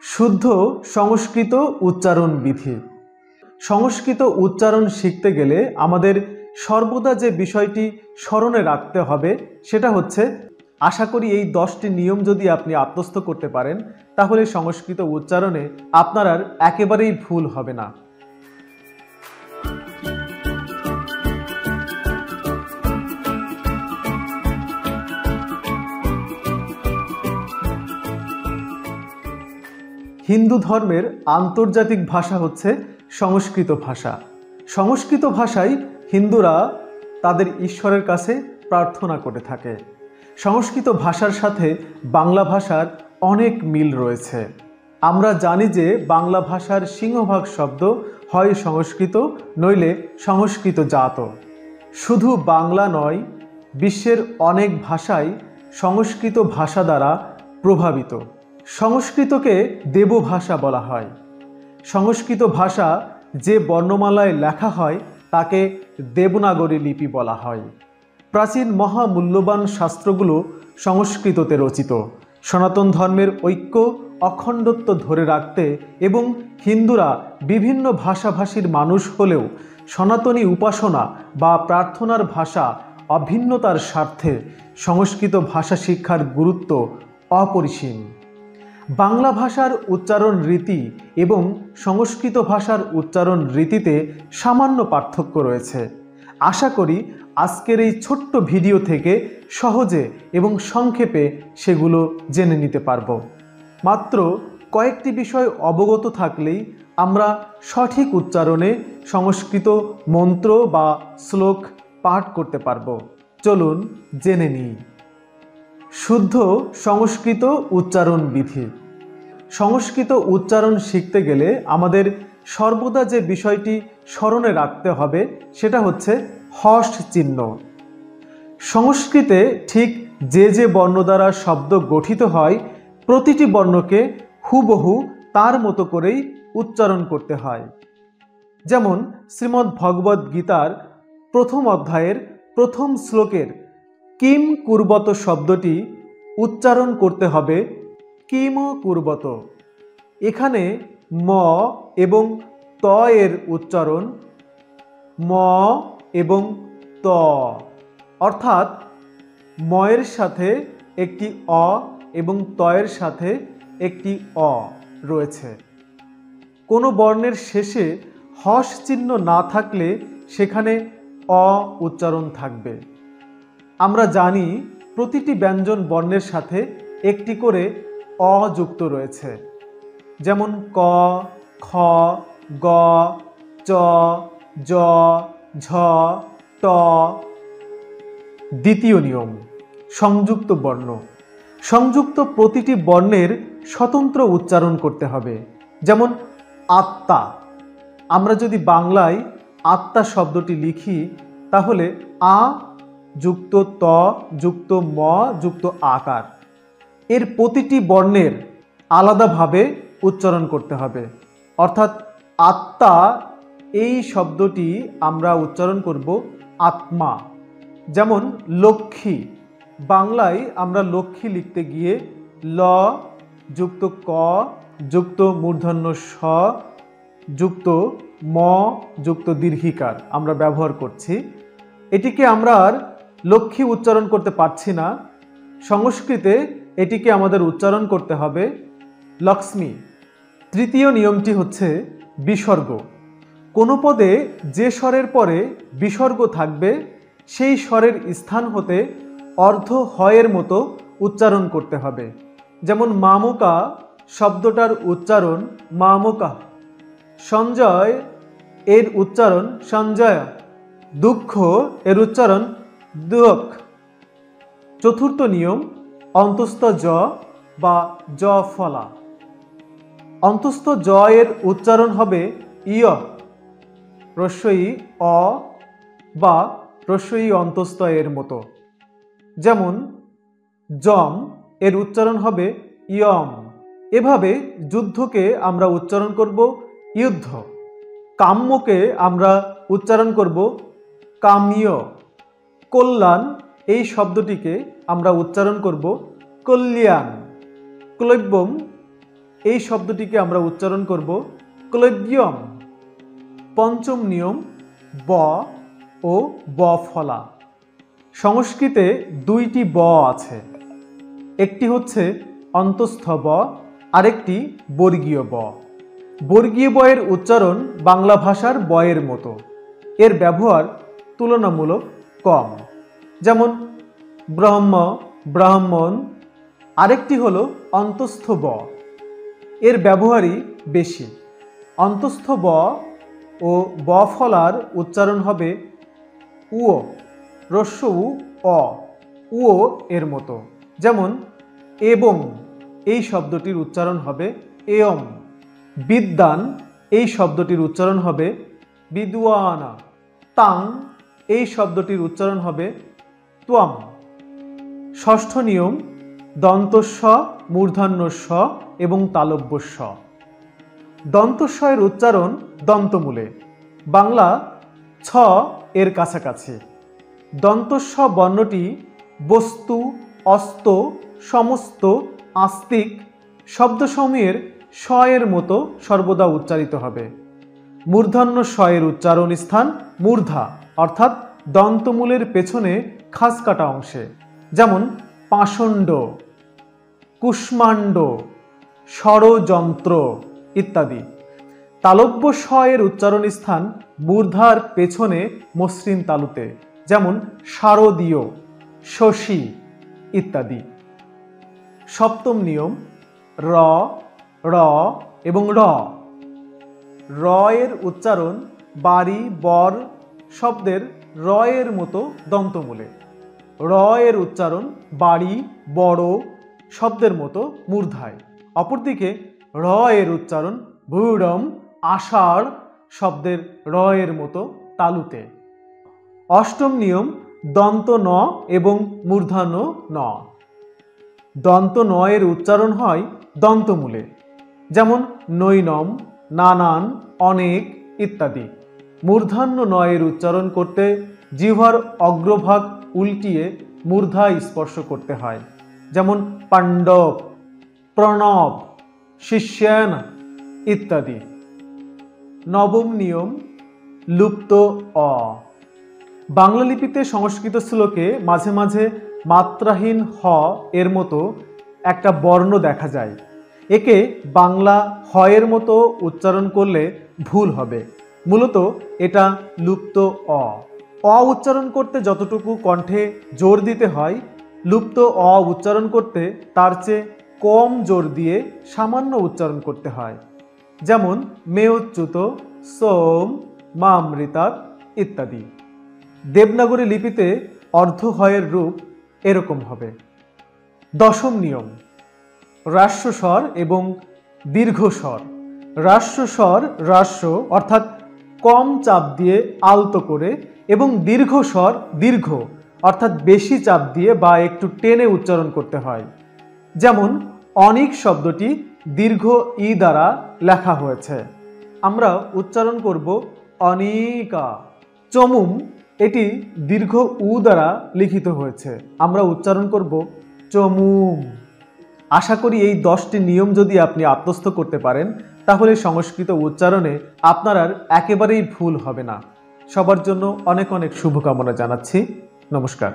শুদ্ধ সংস্কৃত উচ্চারণ বিধি। সংস্কৃত উচ্চারণ শিখতে গেলে আমাদের সর্বদা যে বিষয়টি স্মরণে রাখতে হবে সেটা হচ্ছে, আশা করি এই 10টি নিয়ম যদি আপনি আত্মস্থ করতে পারেন তাহলে সংস্কৃত উচ্চারণে আপনার আর একেবারেই ভুল হবে না। হিন্দু ধর্মের আন্তর্জাতিক ভাষা হচ্ছে সংস্কৃত ভাষা। সংস্কৃত ভাষায় হিন্দুরা তাদের ঈশ্বরের কাছে প্রার্থনা করে থাকে। সংস্কৃত ভাষার সাথে বাংলা ভাষার অনেক মিল রয়েছে। আমরা জানি যে বাংলা ভাষার সিংহভাগ শব্দ হয় সংস্কৃত নইলে সংস্কৃত জাত। শুধু বাংলা নয়, বিশ্বের অনেক ভাষাই সংস্কৃত ভাষা দ্বারা প্রভাবিত। সংস্কৃতকে দেবভাষা বলা হয়। সংস্কৃত ভাষা যে বর্ণমালায় লেখা হয় তাকে দেবনাগরী লিপি বলা হয়। প্রাচীন মহামূল্যবান শাস্ত্রগুলো সংস্কৃততে রচিত। সনাতন ধর্মের ঐক্য অখণ্ডত্ব ধরে রাখতে এবং হিন্দুরা বিভিন্ন ভাষাভাষীর মানুষ হলেও সনাতনী উপাসনা বা প্রার্থনার ভাষা অভিন্নতার স্বার্থে সংস্কৃত ভাষা শিক্ষার গুরুত্ব অপরিসীম। বাংলা ভাষার উচ্চারণ রীতি এবং সংস্কৃত ভাষার উচ্চারণ রীতিতে সামান্য পার্থক্য রয়েছে। আশা করি আজকের এই ছোট্ট ভিডিও থেকে সহজে এবং সংক্ষেপে সেগুলো জেনে নিতে পারব। মাত্র কয়েকটি বিষয় অবগত থাকলেই আমরা সঠিক উচ্চারণে সংস্কৃত মন্ত্র বা শ্লোক পাঠ করতে পারব। চলুন জেনে নিই। শুদ্ধ সংস্কৃত উচ্চারণ বিধি। সংস্কৃত উচ্চারণ শিখতে গেলে আমাদের সর্বদা যে বিষয়টি স্মরণে রাখতে হবে সেটা হচ্ছে হস্ট চিহ্ন। সংস্কৃতে ঠিক যে যে বর্ণ দ্বারা শব্দ গঠিত হয় প্রতিটি বর্ণকে হুবহু তার মতো করেই উচ্চারণ করতে হয়। যেমন শ্রীমদ্ ভগবদ্ গীতার প্রথম অধ্যায়ের প্রথম শ্লোকের কিম কুর্বত শব্দটি উচ্চারণ করতে হবে কিম কুর্বত। এখানে ম এবং ত এর উচ্চারণ ম এবং ত, অর্থাৎ ময়ের সাথে একটি অ এবং তয়ের সাথে একটি অ রয়েছে। কোনো বর্ণের শেষে হস চিহ্ন না থাকলে সেখানে অ উচ্চারণ থাকবে। আমরা জানি প্রতিটি ব্যঞ্জন বর্ণের সাথে একটি করে অ যুক্ত রয়েছে। যেমন ক, খ, গ, চ, জ, ঝ, ট। দ্বিতীয় নিয়ম, সংযুক্ত বর্ণ। সংযুক্ত প্রতিটি বর্ণের স্বতন্ত্র উচ্চারণ করতে হবে। যেমন আত্মা। আমরা যদি বাংলায় আত্মা শব্দটি লিখি তাহলে আ যুক্ত ত যুক্ত ম যুক্ত আকার, এর প্রতিটি বর্ণের আলাদাভাবে উচ্চারণ করতে হবে। অর্থাৎ আত্মা এই শব্দটি আমরা উচ্চারণ করব আত্মা। যেমন লক্ষ্মী, বাংলায় আমরা লক্ষ্মী লিখতে গিয়ে ল যুক্ত ক যুক্ত মূর্ধন্য স যুক্ত ম যুক্ত দীর্ঘিকার আমরা ব্যবহার করছি। এটিকে আমরা আর লক্ষ্মী উচ্চারণ করতে পারছি না। সংস্কৃতে এটিকে আমাদের উচ্চারণ করতে হবে লক্ষ্মী। তৃতীয় নিয়মটি হচ্ছে বিসর্গ। কোনো পদে যে স্বরের পরে বিসর্গ থাকবে সেই স্বরের স্থান হতে অর্ধ হয়ের মতো উচ্চারণ করতে হবে। যেমন মামুকা শব্দটার উচ্চারণ মামুকা, সঞ্জয় এর উচ্চারণ সঞ্জয়, দুঃখ এর উচ্চারণ দুঃখ। চতুর্থ নিয়ম অন্তস্থ জ বা জ ফলা। অন্তস্থ জ এর উচ্চারণ হবে ইয়, রস্বই অ বা রস্বই অন্তস্থ এর মতো। যেমন জম এর উচ্চারণ হবে ইয়ম। এভাবে যুদ্ধকে আমরা উচ্চারণ করব যুদ্ধ, কাম্যকে আমরা উচ্চারণ করব কাম্য, কল্যাণ এই শব্দটিকে আমরা উচ্চারণ করব কল্যাণ, ক্লৈব্যম এই শব্দটিকে আমরা উচ্চারণ করব ক্লব্যম। পঞ্চম নিয়ম ব ও ব ফলা। সংস্কৃতে দুইটি ব আছে, একটি হচ্ছে অন্তঃস্থ ব, আরেকটি বর্গীয় ব। বর্গীয় বয়ের উচ্চারণ বাংলা ভাষার বয়ের মতো, এর ব্যবহার তুলনামূলক কম, যেমন ব্রহ্ম, ব্রাহ্মণ। আরেকটি হলো অন্তঃস্থ ব, এর ব্যবহারই বেশি। অন্তঃস্থ ব ও ব ফলার উচ্চারণ হবে উও, হ্রস্ব উ অ, উও এর মতো, যেমন এবং এই শব্দটির উচ্চারণ হবে এয়ম। বিদ্যান এই শব্দটির উচ্চারণ হবে বিদ্বানা। তাং এই শব্দটির উচ্চারণ হবে ত্বম। ষষ্ঠ নিয়ম দন্তস্ব, মূর্ধন্যস্ব এবং তালব্যস্ব। দন্তস্বয়ের উচ্চারণ দন্তমূলে, বাংলা ছ এর কাছাকাছি। দন্তস্ব বর্ণটি বস্তু, অস্ত, সমস্ত, আস্তিক শব্দসমূহের স এর মতো সর্বদা উচ্চারিত হবে। মূর্ধন্য স এর উচ্চারণ স্থান মূর্ধা, অর্থাৎ দন্তমূলের পেছনে খাস কাটা অংশে, যেমন পাষণ্ড, কুষ্মাণ্ড, ষড়যন্ত্র ইত্যাদি। তালব্য স এর উচ্চারণ স্থান মূর্ধার পেছনে মসৃণ তালুতে, যেমন শারদীয়, শশী ইত্যাদি। সপ্তম নিয়ম র, র এবং র। র এর উচ্চারণ বাড়ি, বর শব্দের র এর মতো দন্তমূলে। র এর উচ্চারণ বাড়ি, বড় শব্দের মতো মূর্ধায়। অপরদিকে র এর উচ্চারণ ভূরম, আষাঢ় শব্দের র এর মতো তালুতে। অষ্টম নিয়ম দন্ত ন এবং মূর্ধন্য ন। দন্ত ন এর উচ্চারণ হয় দন্তমূলে, যেমন নৈনম, নানান, অনেক ইত্যাদি। মূর্ধন্য ন এর উচ্চারণ করতে জিহ্বার অগ্রভাগ উল্টিয়ে মূর্ধায় স্পর্শ করতে হয়, যেমন পাণ্ডব, প্রণব, শিষ্যান ইত্যাদি। নবম নিয়ম লুপ্ত অ। বাংলা লিপিতে সংস্কৃত শ্লোকে মাঝে মাঝে মাত্রাহীন হ এর মতো একটা বর্ণ দেখা যায়। একে বাংলা হ এর মতো উচ্চারণ করলে ভুল হবে, মূলত এটা লুপ্ত অ। অ উচ্চারণ করতে যতটুকু কণ্ঠে জোর দিতে হয়, লুপ্ত অ উচ্চারণ করতে তার চেয়ে কম জোর দিয়ে সামান্য উচ্চারণ করতে হয়, যেমন মেয়চ্যুত, সোম, মামৃতাৎ ইত্যাদি। দেবনাগরী লিপিতে অর্ধ হয়ের রূপ এরকম হবে। দশম নিয়ম হ্রাস্বস্বর এবং দীর্ঘস্বর। হ্রাস্বস্বর হ্রাস্য অর্থাৎ কম চাপ দিয়ে আলতো করে, এবং দীর্ঘস্বর দীর্ঘ অর্থাৎ বেশি চাপ দিয়ে বা একটু টেনে উচ্চারণ করতে হয়, যেমন অনিক শব্দটি দীর্ঘ ই দ্বারা লেখা হয়েছে, আমরা উচ্চারণ করব অনিকা। চমুম এটি দীর্ঘ উ দ্বারা লিখিত হয়েছে, আমরা উচ্চারণ করব চমুম। আশা করি এই 10টি নিয়ম যদি আপনি আত্মস্থ করতে পারেন, তাহলে সংস্কৃত উচ্চারণে আপনার আর একেবারেই ভুল হবে না। সবার জন্য অনেক অনেক শুভকামনা জানাচ্ছি। নমস্কার।